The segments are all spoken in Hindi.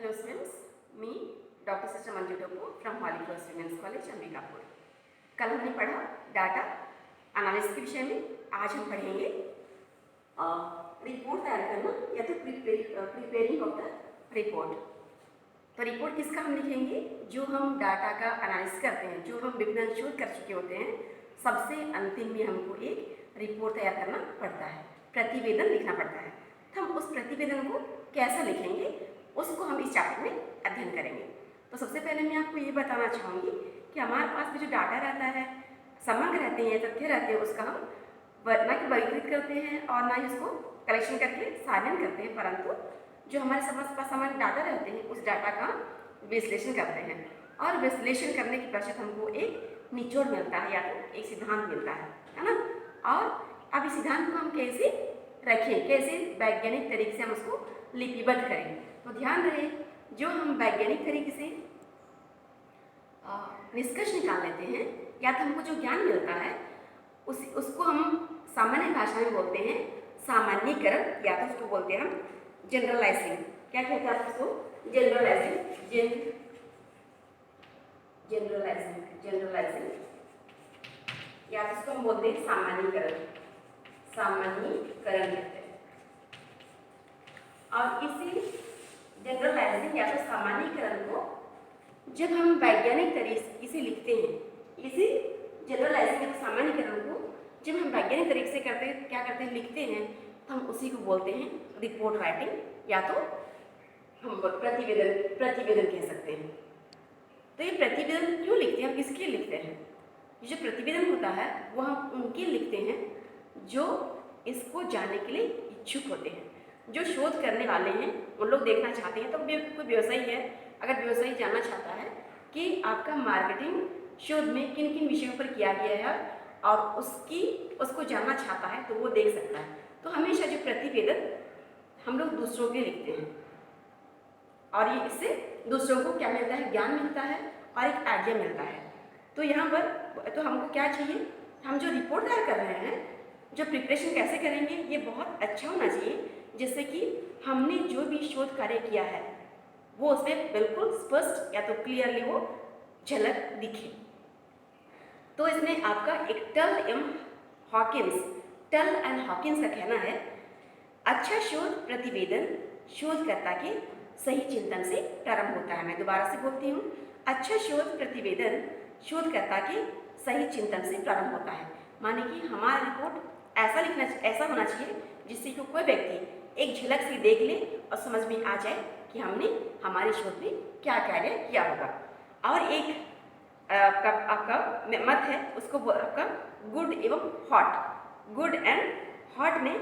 Hello students, me Dr. Sister Manju Topo from Holy Cross Women's College, Ambikapur. कल हमने पढ़ा डाटा एनालिसिस के विषय में। आज हम पढ़ेंगे रिपोर्ट तैयार करना या तो प्रिपेयरिंग ऑफ द रिपोर्ट। तो रिपोर्ट किसका हम लिखेंगे? जो हम डाटा का एनालिसिस करते हैं, जो हम विभिन्न शोध कर चुके होते हैं, सबसे अंतिम में हमको एक रिपोर्ट तैयार करना पड़ता है, प्रतिवेदन लिखना पड़ता है। तो हम उस प्रतिवेदन को कैसा लिखेंगे उसको हम इस चैप्टर में अध्ययन करेंगे। तो सबसे पहले मैं आपको ये बताना चाहूँगी कि हमारे पास में जो डाटा रहता है, समग्र रहते हैं, तथ्य रहते हैं, उसका हम ना कि वर्गीकृत करते हैं और ना ही उसको कलेक्शन करके साधन करते हैं, परंतु जो हमारे पास सामान्य डाटा रहते हैं उस डाटा का विश्लेषण करते हैं। और विश्लेषण करने के पश्चात हमको एक निचोड़ मिलता है या तो एक सिद्धांत मिलता है ना। और अब इस सिद्धांत को हम कैसे रखें, कैसे वैज्ञानिक तरीके से हम उसको लिपिबद्ध करें। तो ध्यान रहे, जो हम वैज्ञानिक तरीके से निष्कर्ष निकाल लेते हैं या तो हमको जो ज्ञान मिलता है उसको हम सामान्य भाषा में बोलते हैं सामान्यीकरण, या तो उसको बोलते हैं हम जनरलाइजिंग। क्या कहते हैं आप उसको? जनरलाइजिंग, जनरलाइजिंग, या तो उसको हम बोलते हैं सामान्यीकरण कहते हैं। और इसी जनरलाइजिंग या तो सामान्यीकरण को जब हम वैज्ञानिक तरीके से लिखते हैं, इसी जनरलाइजिंग या सामान्यीकरण को जब हम वैज्ञानिक तरीके से क्या करते हैं, लिखते हैं, तो हम उसी को बोलते हैं रिपोर्ट राइटिंग या तो हम प्रतिवेदन कह सकते हैं। तो ये प्रतिवेदन क्यों लिखते हैं, हम किसके लिए लिखते हैं? ये जो प्रतिवेदन होता है वो हम उनके लिखते हैं जो इसको जानने के लिए इच्छुक होते हैं। जो शोध करने वाले हैं उन लोग देखना चाहते हैं। तो कोई व्यवसायी है, अगर व्यवसायी जानना चाहता है कि आपका मार्केटिंग शोध में किन किन विषयों पर किया गया है और उसको जानना चाहता है, तो वो देख सकता है। तो हमेशा जो प्रतिवेदन हम लोग दूसरों के लिखते हैं और ये इससे दूसरों को क्या मिलता है? ज्ञान मिलता है और एक आइडिया मिलता है। तो यहाँ पर तो हमको क्या चाहिए? हम जो रिपोर्ट तैयार कर रहे हैं, जो प्रिपरेशन कैसे करेंगे, ये बहुत अच्छा होना चाहिए, जिससे कि हमने जो भी शोध कार्य किया है वो उसमें बिल्कुल स्पष्ट या तो क्लियरली वो झलक दिखे। तो इसमें आपका एक टल एंड हॉकिंस का कहना है, अच्छा शोध प्रतिवेदन शोधकर्ता के सही चिंतन से प्रारंभ होता है। मैं दोबारा से बोलती हूँ, अच्छा शोध प्रतिवेदन शोधकर्ता के सही चिंतन से प्रारंभ होता है। माने कि हमारा रिपोर्ट ऐसा होना चाहिए जिससे कि कोई व्यक्ति एक झलक से देख ले और समझ में आ जाए कि हमने हमारे शोध में क्या कार्य किया होगा। और एक आपका मत है, उसको आपका गुड एंड हॉट ने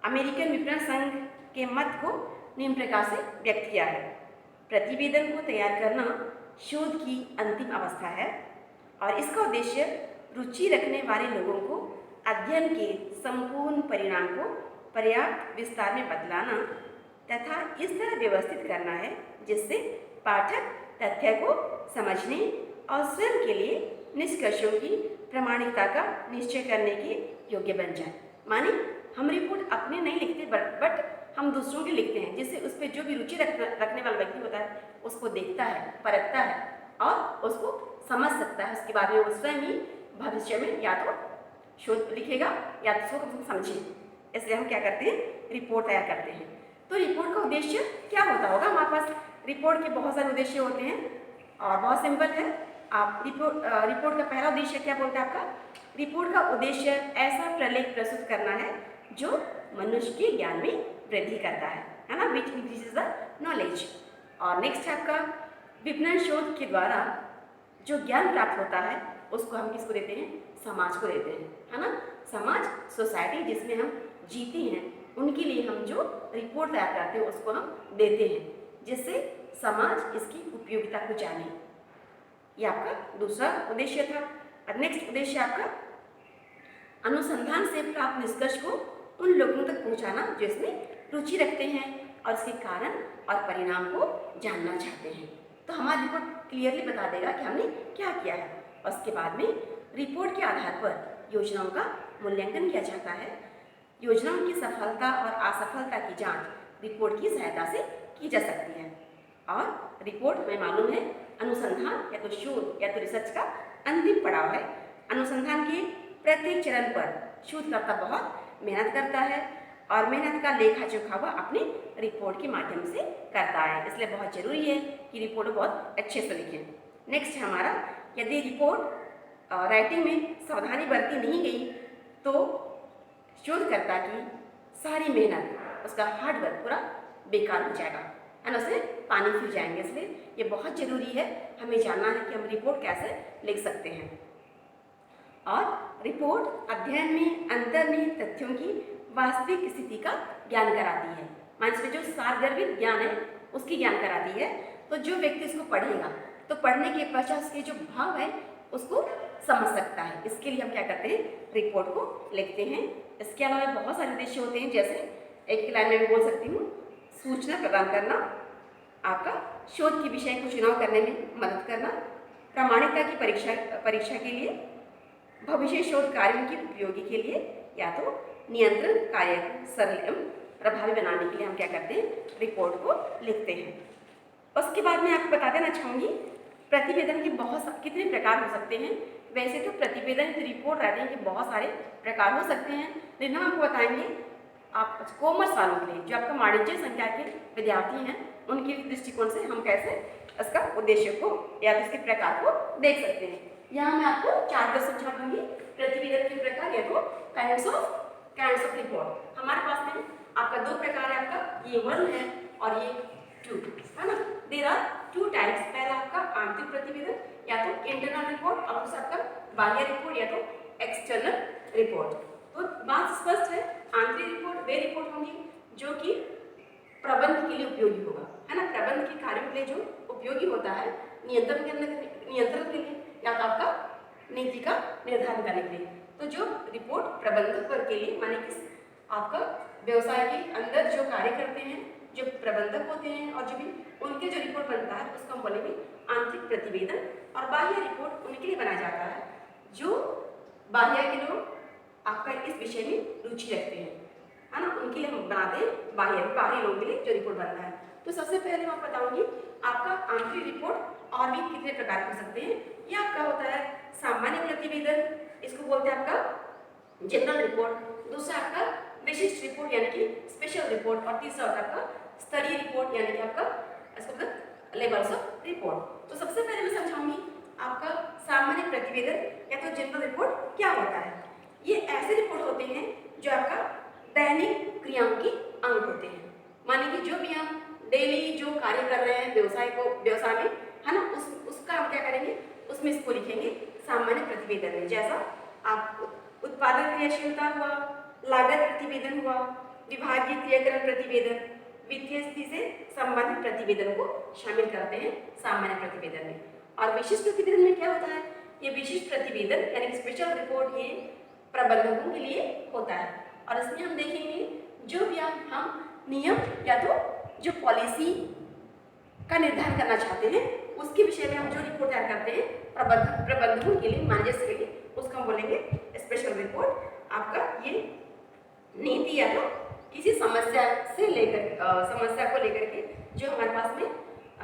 अमेरिकन विपणन संघ के मत को निम्न प्रकार से व्यक्त किया है। प्रतिवेदन को तैयार करना शोध की अंतिम अवस्था है और इसका उद्देश्य रुचि रखने वाले लोगों को अध्ययन के संपूर्ण परिणाम को पर्याप्त विस्तार में बदलाना तथा इस तरह व्यवस्थित करना है जिससे पाठक तथ्य को समझने और स्वयं के लिए निष्कर्षों की प्रामाणिकता का निश्चय करने के योग्य बन जाए। माने हम रिपोर्ट अपने नहीं लिखते बट हम दूसरों की लिखते हैं, जिससे उस पर जो भी रुचि रखने वाला व्यक्ति होता है उसको देखता है, परखता है और उसको समझ सकता है। उसके बाद में वो स्वयं ही भविष्य में या तो शोध लिखेगा या तो उसको समझे। इसलिए हम क्या करते हैं? रिपोर्ट तैयार करते हैं। तो रिपोर्ट का उद्देश्य क्या होता होगा? हमारे पास रिपोर्ट के बहुत सारे उद्देश्य होते हैं और बहुत सिंपल है। आप रिपोर्ट का पहला उद्देश्य क्या बोलते हैं आपका? रिपोर्ट का उद्देश्य ऐसा प्रलेख प्रस्तुत करना है जो मनुष्य के ज्ञान में वृद्धि करता है ना, विच इंक्रीजेस द नॉलेज। और नेक्स्ट है आपका विपणन शोध के द्वारा जो ज्ञान प्राप्त होता है उसको हम किसको देते हैं? समाज को देते हैं, है ना। समाज, सोसाइटी जिसमें हम जीते हैं, उनके लिए हम जो रिपोर्ट तैयार करते हैं उसको हम देते हैं, जिससे समाज इसकी उपयोगिता को जाने। ये आपका दूसरा उद्देश्य था। और नेक्स्ट उद्देश्य आपका अनुसंधान से प्राप्त निष्कर्ष को उन लोगों तक पहुंचाना जो इसमें रुचि रखते हैं और इसके कारण और परिणाम को जानना चाहते हैं। तो हमारा रिपोर्ट क्लियरली बता देगा कि हमने क्या किया है। और उसके बाद में रिपोर्ट के आधार पर योजनाओं का मूल्यांकन किया जाता है। योजनाओं की सफलता और असफलता की जांच रिपोर्ट की सहायता से की जा सकती है। और रिपोर्ट में मालूम है अनुसंधान या तो शोध या तो रिसर्च का अंतिम पड़ाव है। अनुसंधान के प्रत्येक चरण पर शोधकर्ता बहुत मेहनत करता है और मेहनत का लेखा जोखा वह अपनी रिपोर्ट के माध्यम से करता है, इसलिए बहुत जरूरी है कि रिपोर्ट बहुत अच्छे से लिखें। नेक्स्ट है हमारा, यदि रिपोर्ट राइटिंग में सावधानी बरती नहीं गई तो शोधकर्ता की सारी मेहनत, उसका हार्डवर्क पूरा बेकार हो जाएगा, है ना, उसे पानी फिर जाएंगे। इसलिए ये बहुत जरूरी है, हमें जानना है कि हम रिपोर्ट कैसे लिख सकते हैं। और रिपोर्ट अध्ययन में अंतर्निहित तथ्यों की वास्तविक स्थिति का ज्ञान कराती है, मान इसमें जो सारगर्भित ज्ञान है उसकी ज्ञान कराती है। तो जो व्यक्ति इसको पढ़ेगा तो पढ़ने के पश्चात उसके जो भाव है उसको समझ सकता है। इसके लिए हम क्या करते हैं, रिपोर्ट को लिखते हैं। इसके अलावा बहुत सारे उद्देश्य होते हैं, जैसे एक लाइन में मैं बोल सकती हूँ, सूचना प्रदान करना, आपका शोध के विषय को चुनाव करने में मदद करना, प्रामाणिकता की परीक्षा के लिए, भविष्य शोध कार्यों की उपयोगी के लिए, या तो नियंत्रण कार्य सरल एवं प्रभावी बनाने के लिए हम क्या करते हैं, रिपोर्ट को लिखते हैं। उसके बाद मैं आपको बता देना चाहूँगी प्रतिवेदन के कितने प्रकार हो सकते हैं। वैसे तो प्रतिवेदन रिपोर्ट राइटिंग के बहुत सारे प्रकार हो सकते हैं, लेकिन हम आपको बताएंगे आप कॉमर्स वालों के लिए, जो आपका वाणिज्य संख्या के विद्यार्थी हैं, उनके दृष्टिकोण से हम कैसे इसका उद्देश्य को या इसके प्रकार को देख सकते हैं। यहाँ मैं आपको 4 समझा दूंगी प्रतिवेदन के प्रकार या तो काइंड्स ऑफ रिपोर्ट। हमारे पास में आपका 2 प्रकार है, आपका ये 1 है और ये 2 है ना। There are 2 types. पहला आपका आंतरिक प्रतिवेदन या तो इंटरनल रिपोर्ट और दूसरा आपका बाह्य रिपोर्ट या तो एक्सटर्नल रिपोर्ट। तो बात स्पष्ट है, आंतरिक रिपोर्ट वे रिपोर्ट होंगी जो कि प्रबंध के लिए उपयोगी होगा, है ना, प्रबंध के कार्यों के लिए जो उपयोगी होता है, नियंत्रण के लिए या तो आपका नीति का निर्धारण करने के लिए। तो जो रिपोर्ट प्रबंधक वर्ग के लिए, माने कि आपका व्यवसाय के अंदर जो कार्य करते हैं, जो प्रबंधक होते हैं और जो भी उनके जो रिपोर्ट बनता है उसको हम बोलेंगे आंतरिक प्रतिवेदन। और बाह्य रिपोर्ट उनके लिए बनाया जाता है जो बाह्य के लोग आपका इस विषय में रुचि रखते हैं, है ना, उनके लिए हम बनाते हैं बाहरी लोगों के लिए जो रिपोर्ट बनता है। तो सबसे पहले मैं बताऊंगी आपका आंतरिक रिपोर्ट और भी कितने प्रकार हो सकते हैं। ये आपका होता है सामान्य प्रतिवेदन, इसको बोलते हैं आपका जनरल रिपोर्ट। दूसरा आपका विशिष्ट रिपोर्ट यानी कि स्पेशल रिपोर्ट, और तीसरा होता है आपका स्तरीय रिपोर्ट यानी कि आपका इसको लेवल्स ऑफ रिपोर्ट। तो सबसे पहले मैं समझाऊंगी आपका सामान्य प्रतिवेदन या तो जनरल रिपोर्ट क्या होता है। ये ऐसे रिपोर्ट होते हैं जो आपका दैनिक क्रियाओं के अंग होते हैं, माने कि जो भी हम डेली जो कार्य कर रहे हैं व्यवसाय में, है ना, उसका हम क्या करेंगे, उसमें इसको लिखेंगे सामान्य प्रतिवेदन में। जैसा आप उत्पादन क्रियाशीलता हुआ, लागत प्रतिवेदन हुआ, विभागीय क्रियाकरण प्रतिवेदन, वित्तीय स्थिति से संबंधित प्रतिवेदन को शामिल करते हैं सामान्य प्रतिवेदन में। और विशिष्ट प्रतिवेदन में क्या होता है, ये विशिष्ट प्रतिवेदन यानी कि स्पेशल रिपोर्ट ये प्रबंधकों के लिए होता है। और इसमें हम देखेंगे जो भी हम नियम या तो जो पॉलिसी का निर्धारण करना चाहते हैं उसके विषय में हम जो रिपोर्ट तैयार करते हैं प्रबंधकों के लिए, मैनेजर्स के लिए, उसको हम बोलेंगे स्पेशल रिपोर्ट। आपका ये नीति या तो किसी समस्या को लेकर के जो हमारे पास में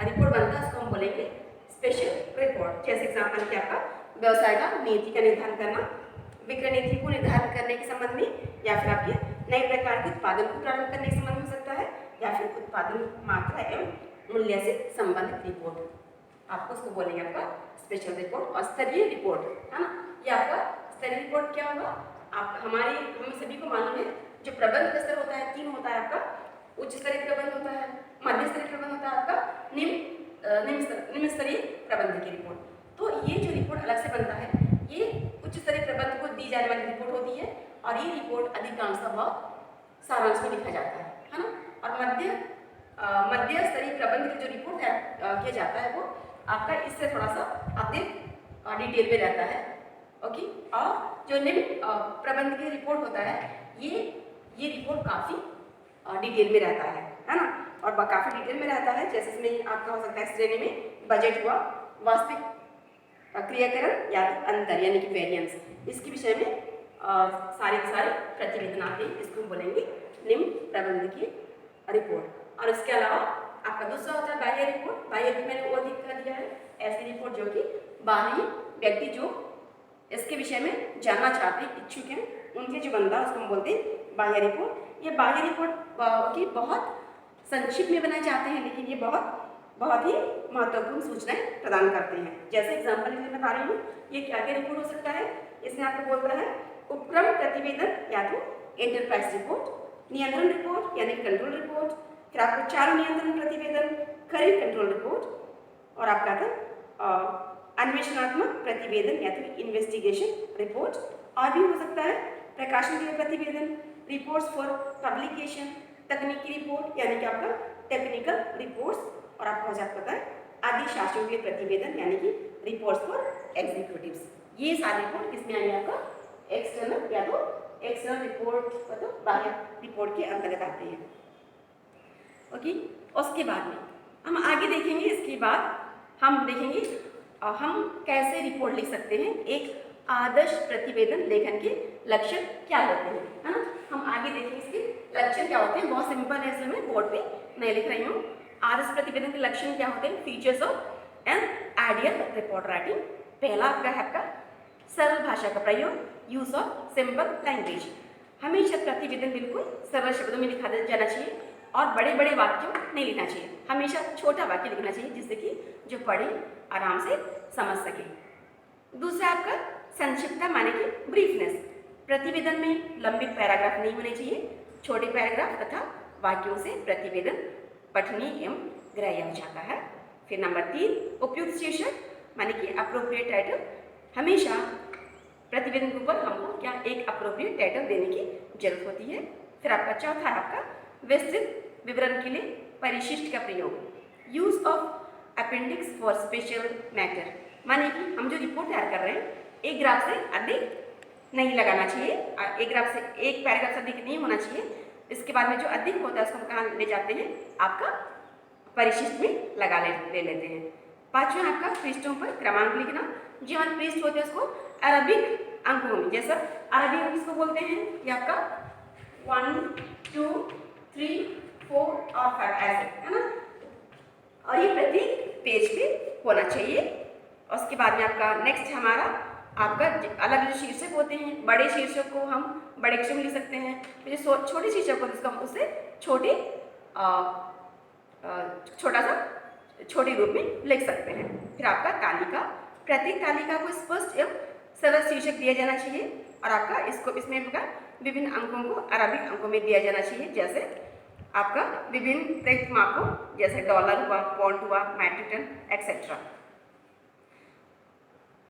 रिपोर्ट बनता है उसको हम बोलेंगे स्पेशल रिपोर्ट। जैसे एग्जाम्पल क्या आपका व्यवसाय का नीति का निर्धारण करना, विक्रय नीति को निर्धारित करने के संबंध में, या फिर आपके नए प्रकार के उत्पादन को प्रारंभ करने के संबंध में हो सकता है, या फिर उत्पादन मात्रा एवं मूल्य से संबंधित रिपोर्ट, आपको उसको बोलेंगे आपका स्पेशल रिपोर्ट। और स्तरीय रिपोर्ट, है ना, ये आपका स्तरीय रिपोर्ट क्या होगा, आप हम सभी को मालूम है जो प्रबंध का स्तर होता है 3 होता है आपका, उच्च स्तरीय प्रबंध होता है, मध्य स्तरीय प्रबंध होता है, आपका निम्न स्तरीय प्रबंध की रिपोर्ट। तो ये जो रिपोर्ट अलग से बनता है ये उच्च स्तरीय प्रबंध को दी जाने वाली रिपोर्ट होती है, और ये रिपोर्ट अधिकांशतः बहुत सारांश में लिखा जाता है ना। और मध्य स्तरीय प्रबंध की जो रिपोर्ट किया जाता है वो आपका इससे थोड़ा सा अधिक डिटेल में रहता है, ओके। और जो निम्न प्रबंध की रिपोर्ट होता है ये रिपोर्ट काफ़ी डिटेल में रहता है ना, और काफ़ी डिटेल में रहता है। जैसे इसमें आपका हो सकता है श्रेणी में बजट हुआ, वास्तविक क्रियाकरण या अंतर यानी कि वेरिएंस, इसके विषय में सारे प्रतिवेदन आते हैं, इसको बोलेंगे निम्न प्रबंध की रिपोर्ट। और इसके अलावा आपका दूसरा होता है बाह्य रिपोर्ट। बाह्य मैंने वो दिखा दिया है, ऐसी रिपोर्ट जो कि बाहरी व्यक्ति जो इसके विषय में जानना चाहते हैं, इच्छुक हैं, उनके जो बंदा उसको हम बोलते हैं बाह्य रिपोर्ट। ये बाह्य रिपोर्ट की बहुत संक्षिप्त में बनाए जाते हैं, लेकिन ये बहुत ही महत्वपूर्ण सूचनाएं प्रदान करते हैं। जैसे एग्जाम्पल मैं बता रही हूँ, ये क्या क्या रिपोर्ट हो सकता है। इसमें आपको बोलता है उपक्रम प्रतिवेदन या तो एंटरप्राइज रिपोर्ट, नियंत्रण रिपोर्ट यानी कंट्रोल रिपोर्ट, फिर आपको चालू नियंत्रण प्रतिवेदन, खरीद कंट्रोल रिपोर्ट, और आपका था अन्वेषणात्मक प्रतिवेदन या तो इन्वेस्टिगेशन रिपोर्ट। और भी हो सकता है प्रकाशन के लिए प्रतिवेदन, रिपोर्ट्स फॉर पब्लिकेशन, तकनीकी रिपोर्ट यानी कि आपका टेक्निकल रिपोर्ट्स, और आपको पता है आदि शासकों के लिए प्रतिवेदन यानी कि रिपोर्ट्स फॉर एग्जीक्यूटिव्स। ये सारे रिपोर्ट किसमें आएंगे, आपका एक्सटर्नल या तो एक्सटर्नल रिपोर्ट मतलब बाह्य रिपोर्ट के अंतर्गत आते हैं। ओके, उसके बाद में हम आगे देखेंगे। इसके बाद हम देखेंगे हम कैसे रिपोर्ट लिख सकते हैं, एक आदर्श प्रतिवेदन लेखन के लक्षण क्या होते हैं, है ना। हम आगे देखेंगे इसके लक्षण क्या होते हैं। बहुत सिंपल है, इसलिए मैं बोर्ड पे नहीं लिख रही हूँ। आदर्श प्रतिवेदन के लक्षण क्या होते हैं, features of an ideal report writing. पहला आपका है आपका सरल भाषा का प्रयोग, यूज ऑफ सिंपल लैंग्वेज। हमेशा प्रतिवेदन बिल्कुल सरल शब्दों में लिखा जाना चाहिए और बड़े बड़े वाक्यों नहीं लिखना चाहिए। हमेशा छोटा वाक्य लिखना चाहिए जिससे कि जो पढ़े आराम से समझ सके। दूसरा आपका संक्षिप्तता माने कि ब्रीफनेस। प्रतिवेदन में लंबे पैराग्राफ नहीं होने चाहिए, छोटे पैराग्राफ तथा वाक्यों से प्रतिवेदन पठनीय एवं ग्राह्य हो जाता है। फिर नंबर 3 उपयुक्त शीर्षक माने कि अप्रोप्रिएट टाइटल। हमेशा प्रतिवेदन के ऊपर हमको क्या एक अप्रोप्रिएट टाइटल देने की जरूरत होती है। फिर आपका चौथा आपका विस्तृत विवरण के लिए परिशिष्ट का प्रयोग, use of appendix for special matter. माने कि हम जो रिपोर्ट तैयार कर रहे हैं एक ग्राफ से अधिक नहीं लगाना चाहिए, एक ग्राफ से एक पैराग्राफ से अधिक नहीं होना चाहिए। इसके बाद में जो अधिक होता है उसको हम कहाँ ले जाते हैं, आपका परिशिष्ट में लगा ले लेते हैं। पांचवा आपका पृष्ठों पर क्रमांक लिखना। जो हमारे पृष्ठ होते हैं उसको अरबिक अंकों में, जैसा अरबिक अंक किसको बोलते हैं, ये आपका 1 2 3 4 और 5 ऐसे, है ना। और ये प्रत्येक पेज पे होना चाहिए। उसके बाद में आपका नेक्स्ट हमारा आपका अलग जो शीर्षक होते हैं, बड़े शीर्षक को हम बड़े अक्षर में लिख सकते हैं, फिर जो छोटे शीर्षक होते हैं उसको हम उससे छोटा सा छोटे रूप में लिख सकते हैं। फिर आपका तालिका, प्रत्येक तालिका को स्पष्ट एवं सरल शीर्षक दिया जाना चाहिए और आपका इसमें विभिन्न अंकों को अरबिक अंकों में दिया जाना चाहिए। जैसे आपका विभिन्न प्रयुक्त मापों जैसे डॉलर हुआ, पॉन्ड हुआ, मेट्रिक टन एक्सेट्रा।